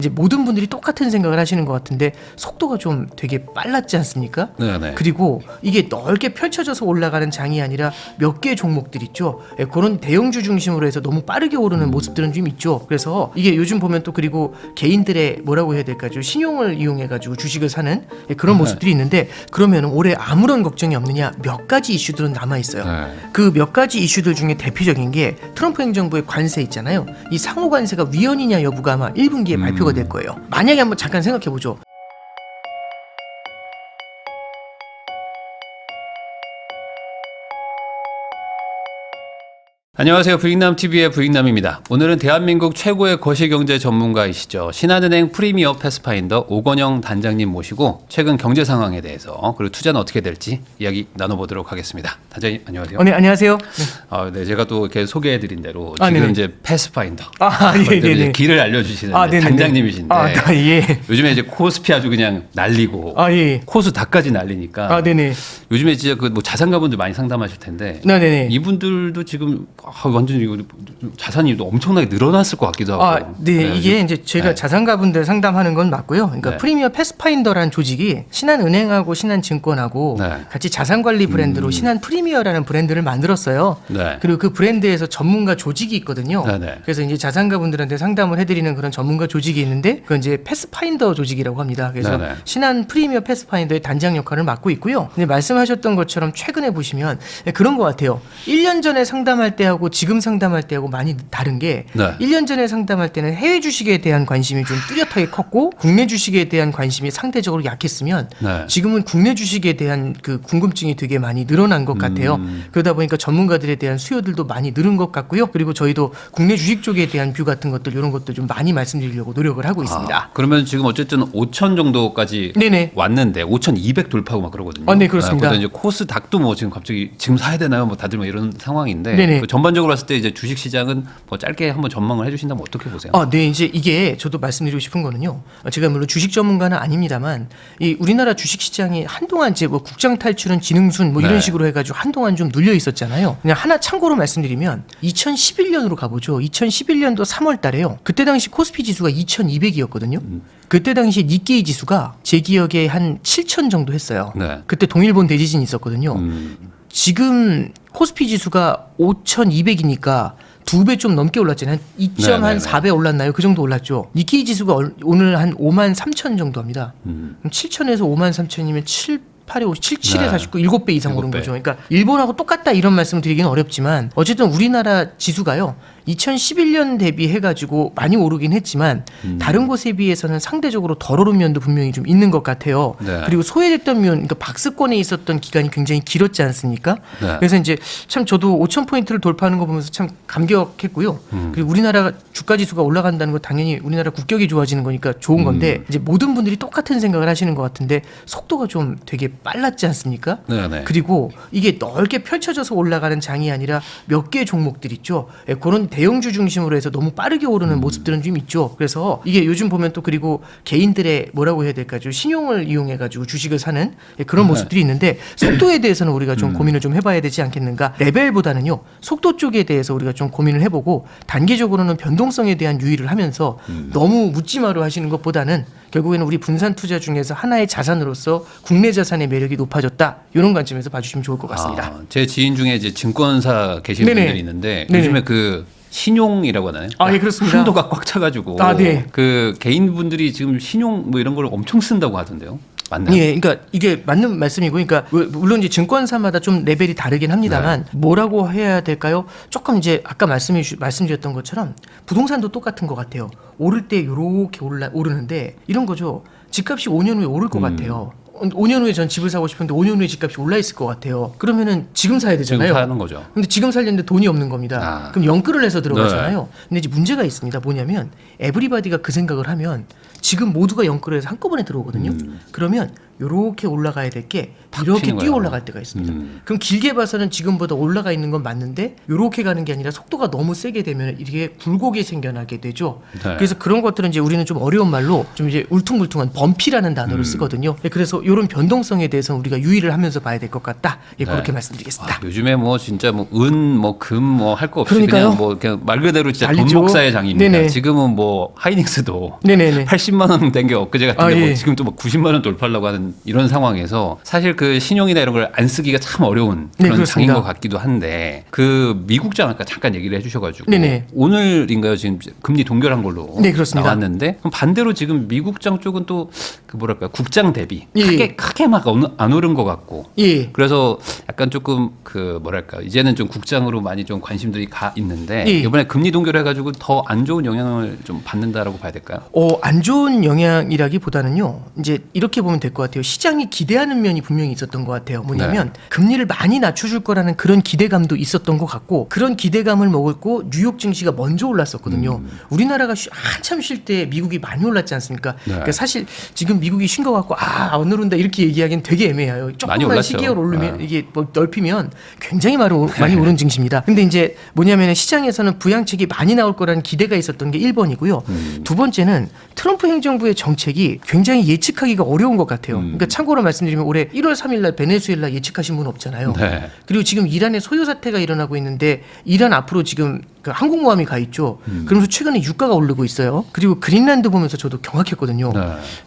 이제 모든 분들이 똑같은 생각을 하시는 것 같은데 속도가 좀 되게 빨랐지 않습니까? 네네. 그리고 이게 넓게 펼쳐져서 올라가는 장이 아니라 몇 개의 종목들 있죠. 그런 대형주 중심으로 해서 너무 빠르게 오르는 모습들은 좀 있죠. 그래서 이게 요즘 보면 또 그리고 개인들의 뭐라고 해야 될까, 좀 신용을 이용해가지고 주식을 사는 그런 모습들이 있는데, 그러면 올해 아무런 걱정이 없느냐? 몇 가지 이슈들은 남아 있어요. 그 몇 가지 이슈들 중에 대표적인 게 트럼프 행정부의 관세 있잖아요. 이 상호 관세가 위헌이냐 여부가 아마 1분기에 발표가 될 거예요. 만약에 한번 잠깐 생각해 보죠. 안녕하세요. 부익남TV의 부익남입니다. 오늘은 대한민국 최고의 거시경제 전문가이시죠. 신한은행 프리미어 패스파인더 오건영 단장님 모시고 최근 경제 상황에 대해서, 그리고 투자는 어떻게 될지 이야기 나눠보도록 하겠습니다. 단장님 안녕하세요. 네, 안녕하세요. 네, 제가 또 이렇게 소개해드린 대로 지금 네네. 이제 패스파인더 네네. 길을 알려주시는 네네네. 단장님이신데 예. 요즘에 이제 코스피 아주 그냥 날리고 예. 코스 다까지 날리니까 네네. 요즘에 진짜 그 뭐 자산가분들 많이 상담하실 텐데 네네네. 이분들도 지금 완전 이거 자산이 엄청나게 늘어났을 것 같기도 하고. 네, 이게 이제 저희가 자산가분들 상담하는 건 맞고요. 그러니까 프리미어 패스파인더라는 조직이 신한은행하고 신한증권하고 같이 자산관리 브랜드로 신한 프리미어라는 브랜드를 만들었어요. 그리고 그 브랜드에서 전문가 조직이 있거든요. 그래서 이제 자산가분들한테 상담을 해드리는 그런 전문가 조직이 있는데, 그건 이제 패스파인더 조직이라고 합니다. 그래서 신한 프리미어 패스파인더의 단장 역할을 맡고 있고요. 근데 말씀하셨던 것처럼 최근에 보시면 그런 것 같아요. 1년 전에 상담할 때하고 지금 상담할 때하고 많이 다른 게 1년 전에 상담할 때는 해외 주식에 대한 관심이 좀 뚜렷하게 컸고 국내 주식에 대한 관심이 상대적으로 약했으면 지금은 국내 주식에 대한 그 궁금증이 되게 많이 늘어난 것 같아요. 그러다 보니까 전문가들에 대한 수요들도 많이 늘은 것 같고요. 그리고 저희도 국내 주식 쪽에 대한 뷰 같은 것들, 이런 것도 좀 많이 말씀드리려고 노력을 하고 있습니다. 그러면 지금 어쨌든 5천 정도까지 왔는데 5,200 돌파하고 막 그러거든요. 네, 그렇습니다. 이제 코스 닥도 뭐 지금 갑자기 지금 사야 되나요? 뭐 다들 뭐 이런 상황인데 그 전반적으로 봤을 때 이제 주식 시장은 뭐 짧게 한번 전망을 해주신다면 어떻게 보세요? 네, 이제 이게 저도 말씀드리고 싶은 거는요. 제가 물론 주식 전문가는 아닙니다만, 이 우리나라 주식 시장이 한동안 이제 뭐 국장 탈출은 지능순 뭐 이런 식으로 해가지고 한동안 좀 눌려 있었잖아요. 그냥 하나 참고로 말씀드리면 2011년으로 가보죠. 2011년도 3월달에요. 그때 당시 코스피 지수가 2,200이었거든요. 그때 당시 니케이 지수가 제 기억에 한 7,000 정도 했어요. 그때 동일본 대지진이 있었거든요. 지금 코스피 지수가 5,200이니까 2배 좀 넘게 올랐잖아요. 한 2.4배 올랐나요? 그 정도 올랐죠. 니케이 지수가 오늘 한 53,000 정도 합니다. 7,000에서 53,000이면 8에 57, 7에 49, 7배 이상 오른 거죠. 그러니까 일본하고 똑같다 이런 말씀을 드리기는 어렵지만, 어쨌든 우리나라 지수가요 2011년 대비해가지고 많이 오르긴 했지만 다른 곳에 비해서는 상대적으로 덜 오른 면도 분명히 좀 있는 것 같아요. 그리고 소외됐던 면, 그러니까 박스권에 있었던 기간이 굉장히 길었지 않습니까? 그래서 이제 참 저도 5,000포인트를 돌파하는 거 보면서 참 감격했고요. 그리고 우리나라 주가 지수가 올라간다는 거 당연히 우리나라 국격이 좋아지는 거니까 좋은 건데, 이제 모든 분들이 똑같은 생각을 하시는 것 같은데 속도가 좀 되게 빨랐지 않습니까? 그리고 이게 넓게 펼쳐져서 올라가는 장이 아니라 몇 개의 종목들 있죠. 그런 대형주 중심으로 해서 너무 빠르게 오르는 모습들은 좀 있죠. 그래서 이게 요즘 보면 또 그리고 개인들의 뭐라고 해야 될까, 좀 신용을 이용해가지고 주식을 사는 그런 모습들이 있는데, 속도에 대해서는 우리가 좀 고민을 좀 해봐야 되지 않겠는가. 레벨보다는요 속도 쪽에 대해서 우리가 좀 고민을 해보고, 단기적으로는 변동성에 대한 유의를 하면서 너무 묻지마로 하시는 것보다는 결국에는 우리 분산 투자 중에서 하나의 자산으로서 국내 자산의 매력이 높아졌다, 이런 관점에서 봐주시면 좋을 것 같습니다. 제 지인 중에 이제 증권사 계시는 분들이 있는데 요즘에 그 신용이라고 하나요? 예, 그렇습니다. 한도가 꽉 차가지고 그 개인분들이 지금 신용 뭐 이런 걸 엄청 쓴다고 하던데요. 맞나요? 예, 그러니까 이게 맞는 말씀이고, 그러니까 물론 이제 증권사마다 좀 레벨이 다르긴 합니다만 뭐라고 해야 될까요? 조금 이제 아까 말씀드렸던 것처럼 부동산도 똑같은 것 같아요. 오를 때 요렇게 오르는데 이런 거죠. 집값이 5년 후에 오를 것 같아요. 5년 후에 전 집을 사고 싶은데 5년 후에 집값이 올라 있을 것 같아요. 그러면은 지금 사야 되잖아요. 지금 사는 거죠. 근데 지금 살려는데 돈이 없는 겁니다. 그럼 연끌을 해서 들어가잖아요. 근데 이제 문제가 있습니다. 뭐냐면 에브리바디가 그 생각을 하면 지금 모두가 연끌을 해서 한꺼번에 들어오거든요. 그러면 이렇게 올라가야 될 게 탁 이렇게 튀는 뛰어 거야. 올라갈 때가 있습니다. 그럼 길게 봐서는 지금보다 올라가 있는 건 맞는데 이렇게 가는 게 아니라 속도가 너무 세게 되면 이게 굴곡이 생겨나게 되죠. 네. 그래서 그런 것들은 이제 우리는 좀 어려운 말로 좀 이제 울퉁불퉁한 범피라는 단어를 쓰거든요. 그래서 이런 변동성에 대해서 우리가 유의를 하면서 봐야 될 것 같다. 예, 네. 그렇게 말씀드리겠습니다. 아, 요즘에 뭐 진짜 뭐 은, 뭐 금, 뭐 할 거 없이 그러니까요. 그냥 뭐 그냥 말 그대로 진짜 난리죠. 돈 목사의 장입니다. 네네. 지금은 뭐 하이닉스도 네네네. 80만 원 된 게 엊그제 같은데 아, 뭐 예. 지금 또 뭐 90만 원 돌파하려고 하는 이런 상황에서 사실 그 신용이나 이런 걸 안 쓰기가 참 어려운 네, 그런 장인 그렇습니다. 것 같기도 한데 그 미국장 아까 잠깐 얘기를 해주셔가지고 네네. 오늘인가요 지금 금리 동결한 걸로 네, 그렇습니다. 나왔는데 그럼 반대로 지금 미국장 쪽은 또 그 뭐랄까 국장 대비 예. 크게 막 안 오른 것 같고 예. 그래서 약간 조금 그 뭐랄까 이제는 좀 국장으로 많이 좀 관심들이 가 있는데 예. 이번에 금리 동결해가지고 더 안 좋은 영향을 좀 받는다라고 봐야 될까요? 안 좋은 영향이라기보다는요. 이제 이렇게 보면 될 것 같아요. 시장이 기대하는 면이 분명히 있었던 것 같아요. 뭐냐면 금리를 많이 낮춰줄 거라는 그런 기대감도 있었던 것 같고 그런 기대감을 먹고 뉴욕 증시가 먼저 올랐었거든요. 우리나라가 한참 쉴 때 미국이 많이 올랐지 않습니까? 네. 그러니까 사실 지금 미국이 쉰 것 같고 안 오른다 이렇게 얘기하기는 되게 애매해요. 많이 조금만 올랐죠. 시계열 오르면 네. 이게 뭐 넓히면 굉장히 많이 오른 증시입니다. 근데 이제 뭐냐면 시장에서는 부양책이 많이 나올 거라는 기대가 있었던 게 1번이고요. 두 번째는 트럼프 행정부의 정책이 굉장히 예측하기가 어려운 것 같아요. 그러니까 참고로 말씀드리면 올해 1월 3일 날 베네수엘라 예측하신 분 없잖아요. 네. 그리고 지금 이란의 소요 사태가 일어나고 있는데 이란 앞으로 지금 그 항공모함이 가 있죠. 그러면서 최근에 유가가 오르고 있어요. 그리고 그린란드 보면서 저도 경악했거든요. 네.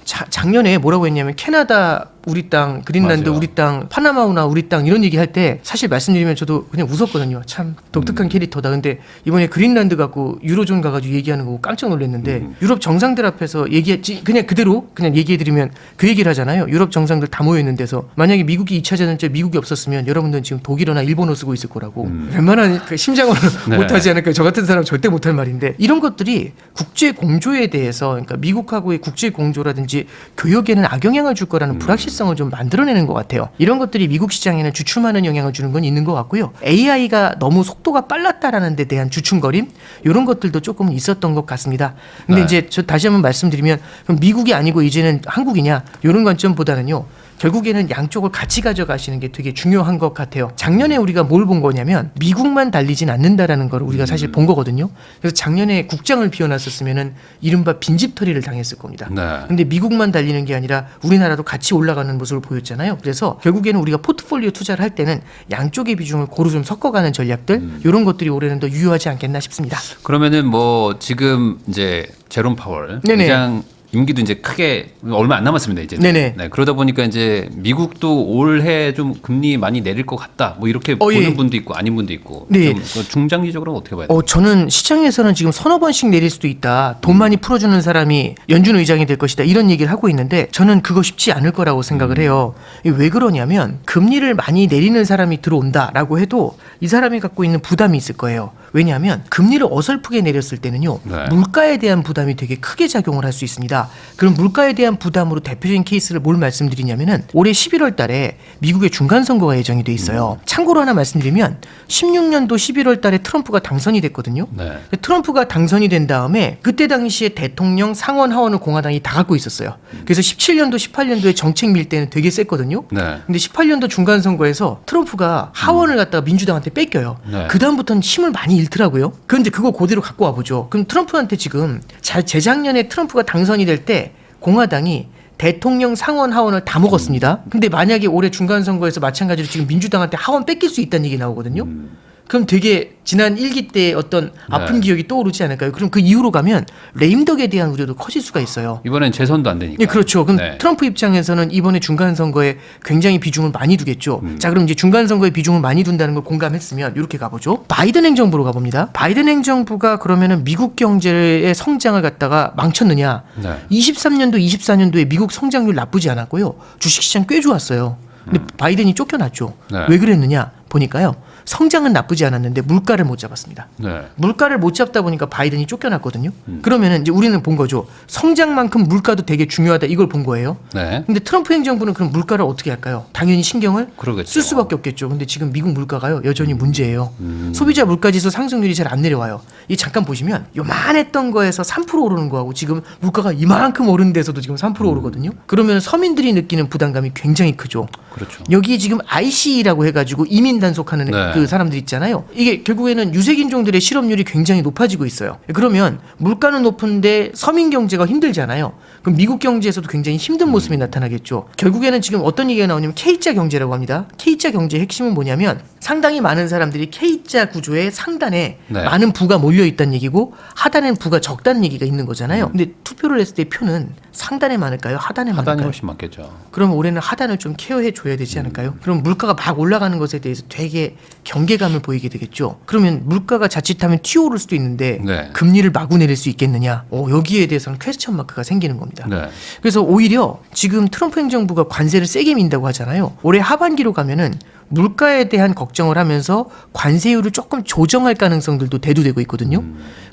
작년에 뭐라고 했냐면 캐나다 우리 땅, 그린란드 맞아요. 우리 땅, 파나마우나 우리 땅 이런 얘기 할 때 사실 말씀드리면 저도 그냥 웃었거든요. 참 독특한 캐릭터다. 근데 이번에 그린란드 갖고 유로존 가가지고 얘기하는 거 깜짝 놀랐는데 유럽 정상들 앞에서 얘기했지 그냥 그대로 그냥 얘기해드리면 그 얘기를 하잖아요. 유럽 정상들 다 모여 있는 데서 만약에 미국이 2차 대전때 미국이 없었으면 여러분들은 지금 독일어나 일본어 쓰고 있을 거라고 웬만한 그 심장으로 네. 못하지 않을까요? 저 같은 사람 절대 못할 말인데 이런 것들이 국제 공조에 대해서 그러니까 미국하고의 국제 공조라든지 교역에는 악영향을 줄 거라는 불확실성을 좀 만들어내는 것 같아요. 이런 것들이 미국 시장에는 주춤하는 영향을 주는 건 있는 것 같고요. AI가 너무 속도가 빨랐다라는 데 대한 주춤거림 이런 것들도 조금 있었던 것 같습니다. 근데 네. 이제 저 다시 한번 말씀드리면 그럼 미국이 아니고 이제는 한국이냐 이런 관점보다는요. 결국에는 양쪽을 같이 가져가시는 게 되게 중요한 것 같아요. 작년에 우리가 뭘 본 거냐면 미국만 달리진 않는다라는 걸 우리가 사실 본 거거든요. 그래서 작년에 국장을 비워놨었으면은 이른바 빈집털이를 당했을 겁니다. 네. 근데 미국만 달리는 게 아니라 우리나라도 같이 올라가는 모습을 보였잖아요. 그래서 결국에는 우리가 포트폴리오 투자를 할 때는 양쪽의 비중을 고루 좀 섞어가는 전략들 이런 것들이 올해는 더 유효하지 않겠나 싶습니다. 그러면은 뭐 지금 이제 제롬 파월 네네. 의장 임기도 이제 크게 얼마 안 남았습니다 이제. 네네. 네, 그러다 보니까 이제 미국도 올해 좀 금리 많이 내릴 것 같다. 뭐 이렇게 보는 예. 분도 있고 아닌 분도 있고. 네. 좀 중장기적으로는 어떻게 봐야 돼요? 저는 시장에서는 지금 서너 번씩 내릴 수도 있다. 돈 많이 풀어주는 사람이 연준 의장이 될 것이다. 이런 얘기를 하고 있는데 저는 그거 쉽지 않을 거라고 생각을 해요. 이게 왜 그러냐면 금리를 많이 내리는 사람이 들어온다라고 해도 이 사람이 갖고 있는 부담이 있을 거예요. 왜냐하면 금리를 어설프게 내렸을 때는요. 네. 물가에 대한 부담이 되게 크게 작용을 할 수 있습니다. 그럼 물가에 대한 부담으로 대표적인 케이스를 뭘 말씀드리냐면은 올해 11월 달에 미국의 중간 선거가 예정이 돼 있어요. 참고로 하나 말씀드리면 16년도 11월 달에 트럼프가 당선이 됐거든요. 네. 트럼프가 당선이 된 다음에 그때 당시에 대통령 상원 하원을 공화당이 다 갖고 있었어요. 그래서 17년도 18년도에 정책 밀 때는 되게 셌거든요. 네. 근데 18년도 중간 선거에서 트럼프가 하원을 갖다가 민주당한테 뺏겨요. 네. 그 다음부터는 힘을 많이 잃더라고요. 그런데 그거 그대로 갖고 와보죠. 그럼 트럼프한테 지금 재작년에 트럼프가 당선이 될 때 공화당이 대통령 상원 하원을 다 먹었습니다. 근데 만약에 올해 중간 선거에서 마찬가지로 지금 민주당한테 하원 뺏길 수 있다는 얘기 나오거든요. 그럼 되게 지난 1기 때 어떤 아픈 기억이 떠오르지 않을까요? 그럼 그 이후로 가면 레임덕에 대한 우려도 커질 수가 있어요. 이번엔 재선도 안 되니까. 네, 그렇죠. 그럼 네. 트럼프 입장에서는 이번에 중간 선거에 굉장히 비중을 많이 두겠죠. 자, 그럼 이제 중간 선거에 비중을 많이 둔다는 걸 공감했으면 이렇게 가보죠. 바이든 행정부로 가봅니다. 바이든 행정부가 그러면은 미국 경제의 성장을 갖다가 망쳤느냐? 네. 23년도, 24년도에 미국 성장률 나쁘지 않았고요. 주식시장 꽤 좋았어요. 근데 바이든이 쫓겨났죠. 네. 왜 그랬느냐? 보니까요. 성장은 나쁘지 않았는데 물가를 못 잡았습니다. 네. 물가를 못 잡다 보니까 바이든이 쫓겨났거든요. 그러면은 이제 우리는 본 거죠. 성장만큼 물가도 되게 중요하다 이걸 본 거예요. 네. 근데 트럼프 행정부는 그럼 물가를 어떻게 할까요? 당연히 신경을 그러겠죠. 쓸 수밖에 없겠죠. 근데 지금 미국 물가가요 여전히 문제예요. 소비자 물가지수 상승률이 잘 안 내려와요. 이 잠깐 보시면 요만했던 거에서 3% 오르는 거하고 지금 물가가 이만큼 오른 데서도 지금 3% 오르거든요. 그러면 서민들이 느끼는 부담감이 굉장히 크죠. 그렇죠. 여기 지금 IC라고 해가지고 이민 단속하는 네. 그 사람들 있잖아요. 이게 결국에는 유색인종들의 실업률이 굉장히 높아지고 있어요. 그러면 물가는 높은데 서민 경제가 힘들잖아요. 그럼 미국 경제에서도 굉장히 힘든 모습이 나타나겠죠. 결국에는 지금 어떤 얘기가 나오냐면 K자 경제라고 합니다. K자 경제의 핵심은 뭐냐면 상당히 많은 사람들이 K자 구조의 상단에 네. 많은 부가 몰려 있다는 얘기고 하단엔 부가 적다는 얘기가 있는 거잖아요. 근데 투표를 했을 때 표는 상단에 많을까요? 하단에 하단이 많을까요? 훨씬 많겠죠. 그럼 올해는 하단을 좀 케어해 줘야 되지 않을까요? 그럼 물가가 막 올라가는 것에 대해서 되게 경계감을 보이게 되겠죠. 그러면 물가가 자칫하면 튀어오를 수도 있는데 네. 금리를 마구 내릴 수 있겠느냐? 여기에 대해서는 퀘스천 마크가 생기는 겁니다. 네. 그래서 오히려 지금 트럼프 행정부가 관세를 세게 민다고 하잖아요. 올해 하반기로 가면은 물가에 대한 걱정을 하면서 관세율을 조금 조정할 가능성들도 대두되고 있거든요.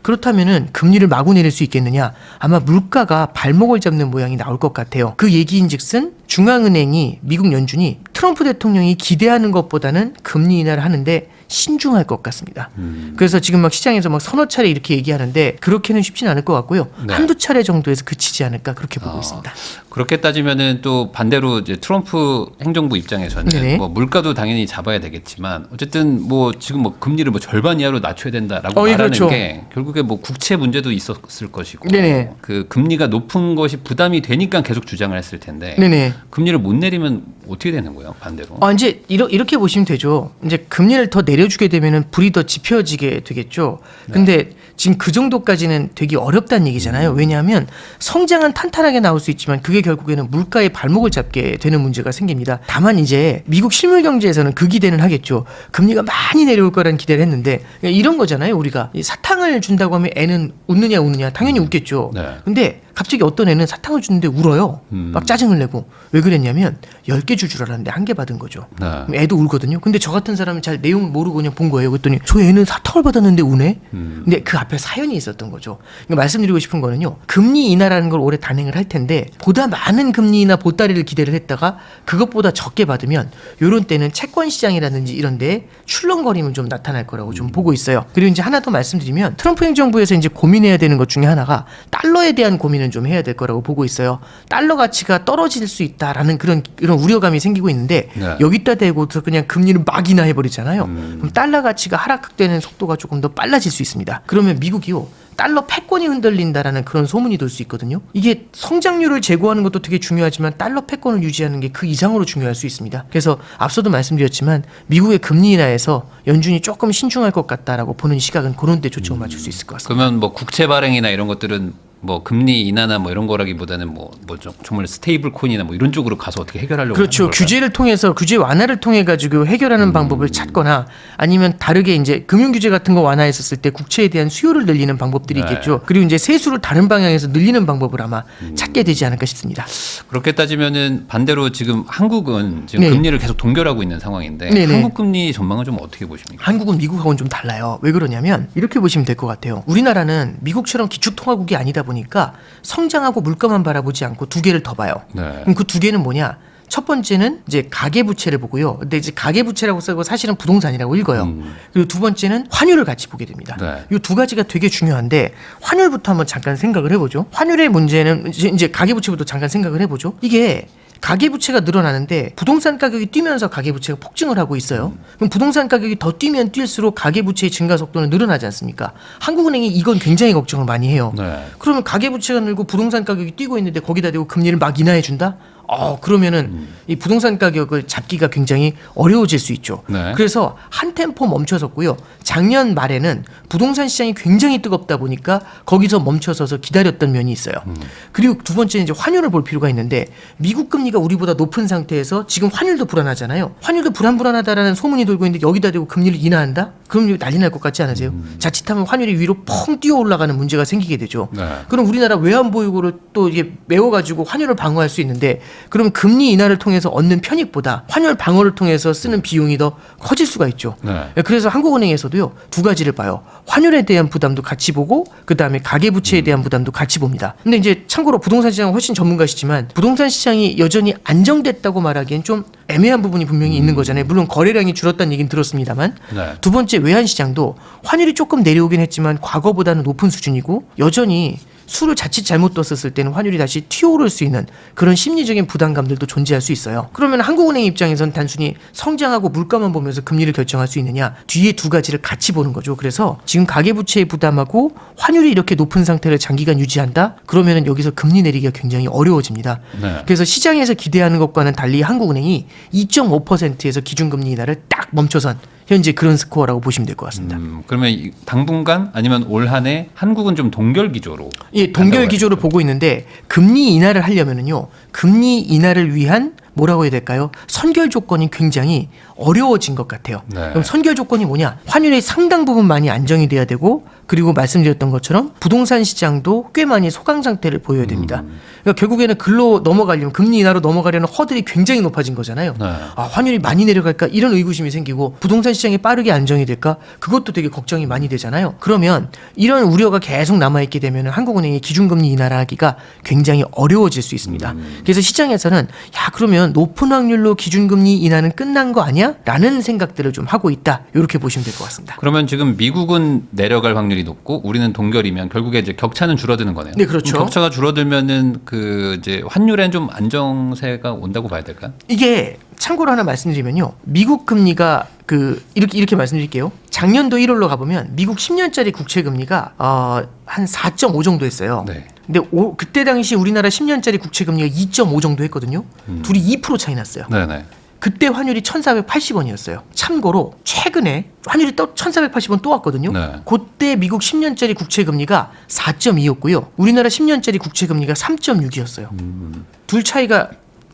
그렇다면은 금리를 마구 내릴 수 있겠느냐? 아마 물가가 발목을 잡는 모양이 나올 것 같아요. 그 얘기인즉슨 중앙은행이 미국 연준이 트럼프 대통령이 기대하는 것보다는 금리 인하를 하는데 신중할 것 같습니다. 그래서 지금 막 시장에서 막 서너 차례 이렇게 얘기하는데 그렇게는 쉽지는 않을 것 같고요. 네. 한두 차례 정도에서 그치지 않을까 그렇게 보고 있습니다. 그렇게 따지면은 또 반대로 이제 트럼프 행정부 입장에서는 네네. 뭐 물가도 당연히 잡아야 되겠지만 어쨌든 뭐 지금 뭐 금리를 뭐 절반 이하로 낮춰야 된다라고 예, 말하는 그렇죠. 게 결국에 뭐 국채 문제도 있었을 것이고 네네. 그 금리가 높은 것이 부담이 되니까 계속 주장을 했을 텐데 네네. 금리를 못 내리면 어떻게 되는 거예요 반대로? 이제 이렇게 보시면 되죠. 이제 금리를 더 내려주게 되면은 불이 더 지펴지게 되겠죠. 근데 지금 그 정도까지는 되게 어렵다는 얘기잖아요. 왜냐하면 성장은 탄탄하게 나올 수 있지만 그게 결국에는 물가의 발목을 잡게 되는 문제가 생깁니다. 다만 이제 미국 실물 경제에서는 그 기대는 하겠죠. 금리가 많이 내려올 거라는 기대를 했는데 이런 거잖아요. 우리가 이 사탕을 준다고 하면 애는 웃느냐 우느냐 당연히 웃겠죠. 네. 근데 갑자기 어떤 애는 사탕을 주는데 울어요. 막 짜증을 내고. 왜 그랬냐면 10개 줄 알았는데 1개 받은 거죠. 네. 그럼 애도 울거든요. 근데 저 같은 사람은 잘 내용을 모르고 그냥 본 거예요. 그랬더니 저 애는 사탕을 받았는데 우네? 근데 그 앞에 사연이 있었던 거죠. 그러니까 말씀드리고 싶은 거는요. 금리 인하라는 걸 올해 단행을 할 텐데 보다 많은 금리 인하 보따리를 기대를 했다가 그것보다 적게 받으면 요런 때는 채권 시장이라든지 이런 데 출렁거림은 좀 나타날 거라고 좀 보고 있어요. 그리고 이제 하나 더 말씀드리면 트럼프 행정부에서 이제 고민해야 되는 것 중에 하나가 달러에 대한 고민은 좀 해야 될 거라고 보고 있어요. 달러 가치가 떨어질 수 있다라는 그런 우려감이 생기고 있는데 네. 여기다 대고서 그냥 금리를 막 인하해 버리잖아요. 그럼 달러 가치가 하락되는 속도가 조금 더 빨라질 수 있습니다. 그러면 미국이요. 달러 패권이 흔들린다라는 그런 소문이 돌 수 있거든요. 이게 성장률을 제고하는 것도 되게 중요하지만 달러 패권을 유지하는 게 그 이상으로 중요할 수 있습니다. 그래서 앞서도 말씀드렸지만 미국의 금리 인하에서 연준이 조금 신중할 것 같다라고 보는 시각은 그런 데 초점을 맞출 수 있을 것 같습니다. 그러면 뭐 국채 발행이나 이런 것들은 뭐 금리 인하나 뭐 이런 거라기보다는 뭐 정말 스테이블 코인이나 뭐 이런 쪽으로 가서 어떻게 해결하려고 그렇죠. 하는 걸까요? 규제를 통해서 규제 완화를 통해 가지고 해결하는 방법을 찾거나 아니면 다르게 이제 금융 규제 같은 거 완화했었을 때 국채에 대한 수요를 늘리는 방법들이 네. 있겠죠. 그리고 이제 세수를 다른 방향에서 늘리는 방법을 아마 찾게 되지 않을까 싶습니다. 그렇게 따지면은 반대로 지금 한국은 지금 네. 금리를 계속 동결하고 있는 상황인데 네네. 한국 금리 전망은 좀 어떻게 보십니까? 한국은 미국하고는 좀 달라요. 왜 그러냐면 이렇게 보시면 될 것 같아요. 우리나라는 미국처럼 기축통화국이 아니다 보니까 성장하고 물가만 바라보지 않고 두 개를 더 봐요. 네. 그럼 그 두 개는 뭐냐? 첫 번째는 이제 가계부채를 보고요. 근데 이제 가계부채라고 쓰고 사실은 부동산이라고 읽어요. 그리고 두 번째는 환율을 같이 보게 됩니다. 네. 이 두 가지가 되게 중요한데 환율부터 한번 잠깐 생각을 해보죠. 환율의 문제는 이제 가계부채부터 잠깐 생각을 해보죠. 이게 가계부채가 늘어나는데 부동산 가격이 뛰면서 가계부채가 폭증을 하고 있어요. 그럼 부동산 가격이 더 뛰면 뛸수록 가계부채의 증가 속도는 늘어나지 않습니까? 한국은행이 이건 굉장히 걱정을 많이 해요. 네. 그러면 가계부채가 늘고 부동산 가격이 뛰고 있는데 거기다 대고 금리를 막 인하해 준다? 그러면은 이 부동산 가격을 잡기가 굉장히 어려워질 수 있죠. 네. 그래서 한 템포 멈춰섰고요. 작년 말에는 부동산 시장이 굉장히 뜨겁다 보니까 거기서 멈춰서서 기다렸던 면이 있어요. 그리고 두 번째는 이제 환율을 볼 필요가 있는데 미국 금리가 우리보다 높은 상태에서 지금 환율도 불안하잖아요. 환율도 불안하다라는 소문이 돌고 있는데 여기다 대고 금리를 인하한다? 그럼 난리 날 것 같지 않으세요? 자칫하면 환율이 위로 펑 뛰어 올라가는 문제가 생기게 되죠. 네. 그럼 우리나라 외환 보유고를 또 이게 메워가지고 환율을 방어할 수 있는데, 그럼 금리 인하를 통해서 얻는 편익보다 환율 방어를 통해서 쓰는 비용이 더 커질 수가 있죠. 네. 그래서 한국은행에서도요, 두 가지를 봐요. 환율에 대한 부담도 같이 보고, 그 다음에 가계부채에 대한 부담도 같이 봅니다. 근데 이제 참고로 부동산 시장은 훨씬 전문가시지만 부동산 시장이 여전히 안정됐다고 말하기엔 좀 애매한 부분이 분명히 있는 거잖아요. 물론 거래량이 줄었다는 얘기는 들었습니다만. 네. 두 번째, 외환 시장도 환율이 조금 내려오긴 했지만 과거보다는 높은 수준이고, 여전히 수를 자칫 잘못 뒀었을 때는 환율이 다시 튀어오를 수 있는 그런 심리적인 부담감들도 존재할 수 있어요. 그러면 한국은행 입장에선 단순히 성장하고 물가만 보면서 금리를 결정할 수 있느냐, 뒤에 두 가지를 같이 보는 거죠. 그래서 지금 가계부채의 부담하고 환율이 이렇게 높은 상태를 장기간 유지한다? 그러면은 여기서 금리 내리기가 굉장히 어려워집니다. 네. 그래서 시장에서 기대하는 것과는 달리 한국은행이 2.5%에서 기준금리 인하를 딱 멈춰선 현재 그런 스코어라고 보시면 될 것 같습니다. 그러면 당분간 아니면 올 한 해 한국은 좀 동결 기조로. 예, 동결 기조를 보고 있는데, 금리 인하를 하려면은요, 금리 인하를 위한 뭐라고 해야 될까요? 선결 조건이 굉장히 어려워진 것 같아요. 네. 그럼 선결 조건이 뭐냐? 환율의 상당 부분 많이 안정이 돼야 되고, 그리고 말씀드렸던 것처럼 부동산 시장도 꽤 많이 소강 상태를 보여야 됩니다. 그러니까 결국에는 글로 넘어가려면, 금리 인하로 넘어가려는 허들이 굉장히 높아진 거잖아요. 네. 아, 환율이 많이 내려갈까? 이런 의구심이 생기고, 부동산 시장이 빠르게 안정이 될까? 그것도 되게 걱정이 많이 되잖아요. 그러면 이런 우려가 계속 남아있게 되면 한국은행이 기준금리 인하를 하기가 굉장히 어려워질 수 있습니다. 그래서 시장에서는 야, 그러면 높은 확률로 기준금리 인하는 끝난 거 아니야? 라는 생각들을 좀 하고 있다. 이렇게 보시면 될 것 같습니다. 그러면 지금 미국은 내려갈 확률이 높고 우리는 동결이면 결국에 이제 격차는 줄어드는 거네요. 네, 그렇죠. 그럼 격차가 줄어들면은 그 이제 환율엔 좀 안정세가 온다고 봐야 될까요? 이게 참고로 하나 말씀드리면요, 미국 금리가 이렇게 말씀드릴게요. 작년도 1월로 가보면 미국 10년짜리 국채 금리가 한 4.5 정도 했어요. 네. 근데 그때 당시 우리나라 10년짜리 국채 금리가 2.5 정도 했거든요. 둘이 2% 차이 났어요. 네네. 그때 환율이 1,480원이었어요. 참고로 최근에 환율이 또 1,480원 또 왔거든요. 네. 그때 미국 10년짜리 국채 금리가 4.2였고요. 우리나라 10년짜리 국채 금리가 3.6이었어요. 둘 차이가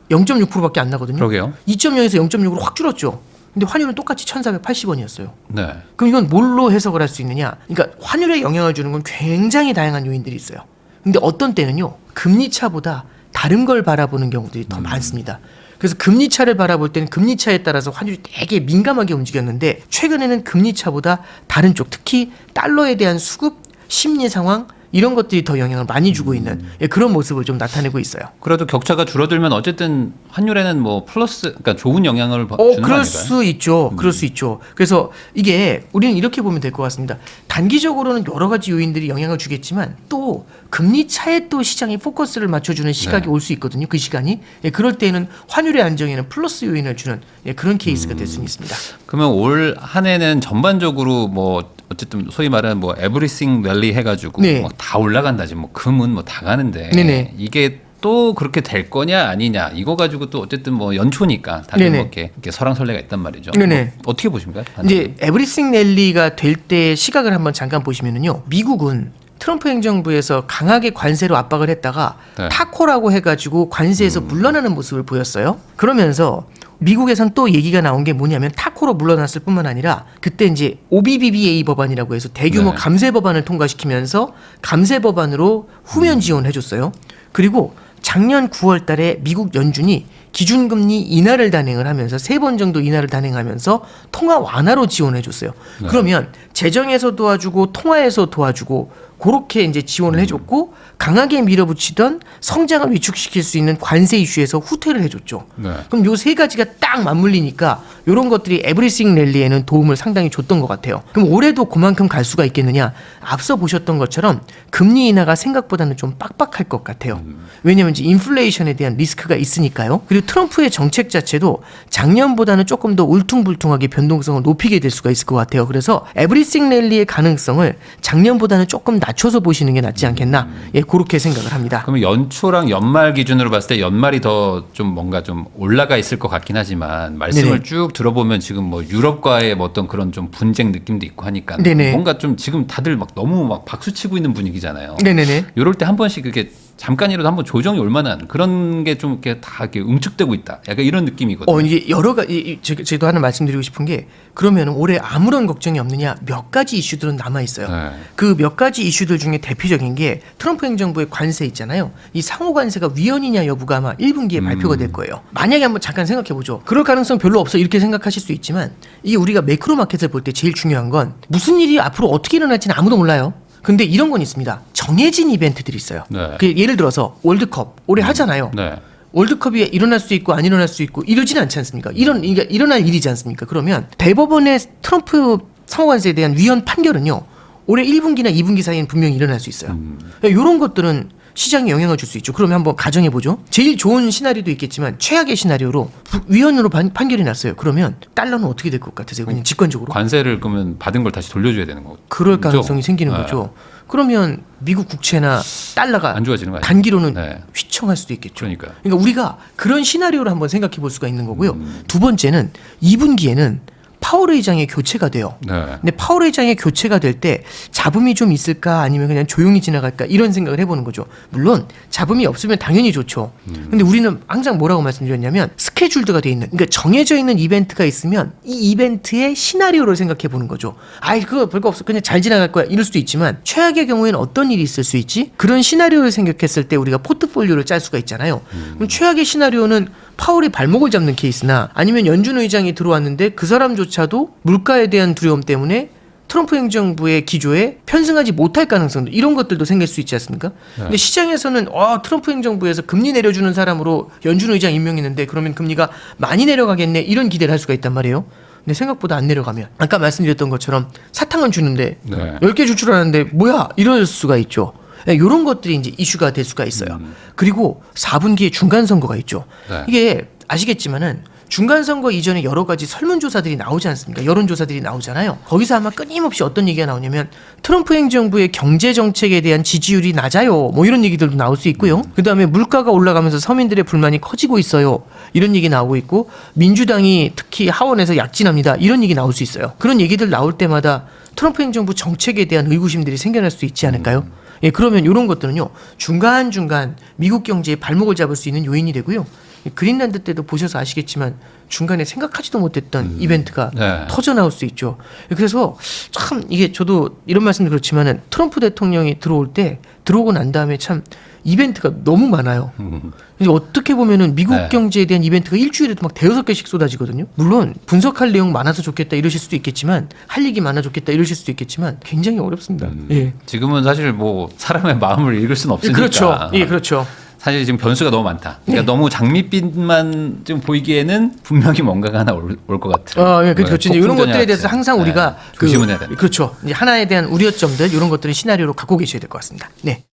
0.6%밖에 안 나거든요. 그러게요. 2.0에서 0.6으로 확 줄었죠. 근데 환율은 똑같이 1,480원이었어요. 네. 그럼 이건 뭘로 해석을 할 수 있느냐? 그러니까 환율에 영향을 주는 건 굉장히 다양한 요인들이 있어요. 근데 어떤 때는요, 금리 차보다 다른 걸 바라보는 경우들이 더 많습니다. 그래서 금리 차를 바라볼 때는 금리 차에 따라서 환율이 되게 민감하게 움직였는데, 최근에는 금리 차보다 다른 쪽, 특히 달러에 대한 수급, 심리 상황, 이런 것들이 더 영향을 많이 주고 있는 그런 모습을 좀 나타내고 있어요. 그래도 격차가 줄어들면 어쨌든 환율에는 뭐 플러스, 그러니까 좋은 영향을 주는 거 아닐까요? 그럴 수 있죠. 그럴 수 있죠. 그래서 이게 우리는 이렇게 보면 될 것 같습니다. 단기적으로는 여러 가지 요인들이 영향을 주겠지만, 또 금리 차에 또 시장이 포커스를 맞춰주는 시각이 네. 올 수 있거든요. 그 시간이. 그럴 때에는 환율의 안정에는 플러스 요인을 주는 그런 케이스가 될 수는 있습니다. 그러면 올 한 해는 전반적으로 뭐 어쨌든 소위 말하는 뭐 에브리싱 랠리 해가지고 네. 뭐 다 올라간다, 지금 뭐 금은 뭐 다 가는데 네네. 이게 또 그렇게 될 거냐 아니냐, 이거 가지고 또 어쨌든 뭐 연초니까 다들 네네. 뭐 이렇게 설왕설래가 있단 말이죠. 네네. 뭐 어떻게 보십니까? 이제 에브리싱 랠리가 될 때 시각을 한번 잠깐 보시면은요, 미국은 트럼프 행정부에서 강하게 관세로 압박을 했다가 네. 타코라고 해가지고 관세에서 물러나는 모습을 보였어요. 그러면서 미국에선 또 얘기가 나온 게 뭐냐면, 타코로 물러났을 뿐만 아니라 그때 이제 OBBBA 법안이라고 해서 대규모 네. 감세 법안을 통과시키면서 감세 법안으로 후면 지원해줬어요. 그리고 작년 9월 달에 미국 연준이 기준금리 인하를 단행을 하면서 3번 정도 인하를 단행하면서 통화 완화로 지원해줬어요. 네. 그러면 재정에서 도와주고 통화에서 도와주고 그렇게 이제 지원을 해줬고, 강하게 밀어붙이던 성장을 위축시킬 수 있는 관세 이슈에서 후퇴를 해줬죠. 네. 그럼 요 세 가지가 딱 맞물리니까 이런 것들이 에브리싱 랠리에는 도움을 상당히 줬던 것 같아요. 그럼 올해도 그만큼 갈 수가 있겠느냐? 앞서 보셨던 것처럼 금리 인하가 생각보다는 좀 빡빡할 것 같아요. 왜냐하면 이제 인플레이션에 대한 리스크가 있으니까요. 그리고 트럼프의 정책 자체도 작년보다는 조금 더 울퉁불퉁하게 변동성을 높이게 될 수가 있을 것 같아요. 그래서 에브리싱 랠리의 가능성을 작년보다는 조금 낮춰서 보시는 게 낫지 않겠나? 그렇게 생각을 합니다. 그러면 연초랑 연말 기준으로 봤을 때 연말이 더 좀 뭔가 좀 올라가 있을 것 같긴 하지만, 말씀을 네네. 쭉 들어보면 지금 뭐 유럽과의 뭐 어떤 그런 좀 분쟁 느낌도 있고 하니까 네네. 뭔가 좀 지금 다들 막 너무 막 박수 치고 있는 분위기잖아요. 네네네. 이럴 때 한 번씩 그게 잠깐이라도 한번 조정이 올 만한 그런 게 좀 이렇게 다 이렇게 응축되고 있다. 약간 이런 느낌이거든요. 이게 여러 가지 제가 하나 말씀드리고 싶은 게 그러면 올해 아무런 걱정이 없느냐? 몇 가지 이슈들은 남아 있어요. 네. 그 몇 가지 이슈들 중에 대표적인 게 트럼프 행정부의 관세 있잖아요. 이 상호 관세가 위헌이냐 여부가 아마 1분기에 발표가 될 거예요. 만약에 한번 잠깐 생각해 보죠. 그럴 가능성 별로 없어 이렇게 생각하실 수 있지만 이게 우리가 매크로 마켓을 볼 때 제일 중요한 건 무슨 일이 앞으로 어떻게 일어날지는 아무도 몰라요. 근데 이런 건 있습니다. 정해진 이벤트들이 있어요. 네. 그 예를 들어서 월드컵 올해 하잖아요. 네. 월드컵이 일어날 수도 있고 안 일어날 수도 있고 이러지는 않지 않습니까? 이게 일어날 일이지 않습니까? 그러면 대법원의 트럼프 상호관세에 대한 위헌 판결은요. 올해 1분기나 2분기 사이에는 분명히 일어날 수 있어요. 이런 것들은 시장에 영향을 줄 수 있죠. 그러면 한번 가정해 보죠. 제일 좋은 시나리오도 있겠지만 최악의 시나리오로 위헌으로 판결이 났어요. 그러면 달러는 어떻게 될 것 같으세요? 그냥 직관적으로? 관세를 그러면 받은 걸 다시 돌려줘야 되는 거죠. 그럴 가능성이 생기는 네. 거죠. 그러면 미국 국채나 달러가 안 좋아지는 거 아니에요? 단기로는 네. 휘청할 수도 있겠죠. 그러니까요. 그러니까 우리가 그런 시나리오를 한번 생각해 볼 수가 있는 거고요. 두 번째는 2분기에는 파월 의장의 교체가 돼요. 네. 근데 파월 의장의 교체가 될 때 잡음이 좀 있을까 아니면 그냥 조용히 지나갈까 이런 생각을 해보는 거죠. 물론 잡음이 없으면 당연히 좋죠. 근데 우리는 항상 뭐라고 말씀드렸냐면 스케줄드가 돼 있는, 그러니까 정해져 있는 이벤트가 있으면 이 이벤트의 시나리오를 생각해 보는 거죠. 아이 그거 별거 없어 그냥 잘 지나갈 거야 이럴 수도 있지만 최악의 경우에는 어떤 일이 있을 수 있지? 그런 시나리오를 생각했을 때 우리가 포트폴리오를 짤 수가 있잖아요. 그럼 최악의 시나리오는 파월이 발목을 잡는 케이스나 아니면 연준 의장이 들어왔는데 그 사람조차도 물가에 대한 두려움 때문에 트럼프 행정부의 기조에 편승하지 못할 가능성도 이런 것들도 생길 수 있지 않습니까? 근데 시장에서는 트럼프 행정부에서 금리 내려주는 사람으로 연준 의장 임명했는데 그러면 금리가 많이 내려가겠네 이런 기대를 할 수가 있단 말이에요. 근데 생각보다 안 내려가면 아까 말씀드렸던 것처럼 사탕은 주는데 네. 10개 줄 줄 알았는데 뭐야 이럴 수가 있죠. 이런 것들이 이제 이슈가 될 수가 있어요. 그리고 4분기에 중간 선거가 있죠. 네. 이게 아시겠지만은 중간 선거 이전에 여러 가지 설문조사들이 나오지 않습니까? 여론조사들이 나오잖아요. 거기서 아마 끊임없이 어떤 얘기가 나오냐면 트럼프 행정부의 경제 정책에 대한 지지율이 낮아요. 뭐 이런 얘기들도 나올 수 있고요. 그 다음에 물가가 올라가면서 서민들의 불만이 커지고 있어요. 이런 얘기 나오고 있고 민주당이 특히 하원에서 약진합니다. 이런 얘기 나올 수 있어요. 그런 얘기들 나올 때마다 트럼프 행정부 정책에 대한 의구심들이 생겨날 수 있지 않을까요? 예, 그러면 이런 것들은요 중간중간 미국 경제에 발목을 잡을 수 있는 요인이 되고요. 그린란드 때도 보셔서 아시겠지만 중간에 생각하지도 못했던 이벤트가 네. 터져 나올 수 있죠. 그래서 참 이게 저도 이런 말씀도 그렇지만은 트럼프 대통령이 들어오고 난 다음에 참 이벤트가 너무 많아요. 이제 어떻게 보면은 미국 네. 경제에 대한 이벤트가 일주일에도 막 5-6개씩 쏟아지거든요. 물론 분석할 내용 많아서 좋겠다 이러실 수도 있겠지만 할 얘기 많아 좋겠다 이러실 수도 있겠지만 굉장히 어렵습니다. 예. 지금은 사실 뭐 사람의 마음을 읽을 수는 없으니까. 그렇죠. 예, 그렇죠. 사실 지금 변수가 너무 많다. 그러니까 네. 너무 장밋빛만 좀 보이기에는 분명히 뭔가가 하나 올 것 같아요. 예, 그렇죠. 이제 이런 것들에 대해서 항상 우리가 조심은 해야 됩니다. 그렇죠. 이제 하나에 대한 우려점들 이런 것들은 시나리오로 갖고 계셔야 될 것 같습니다. 네.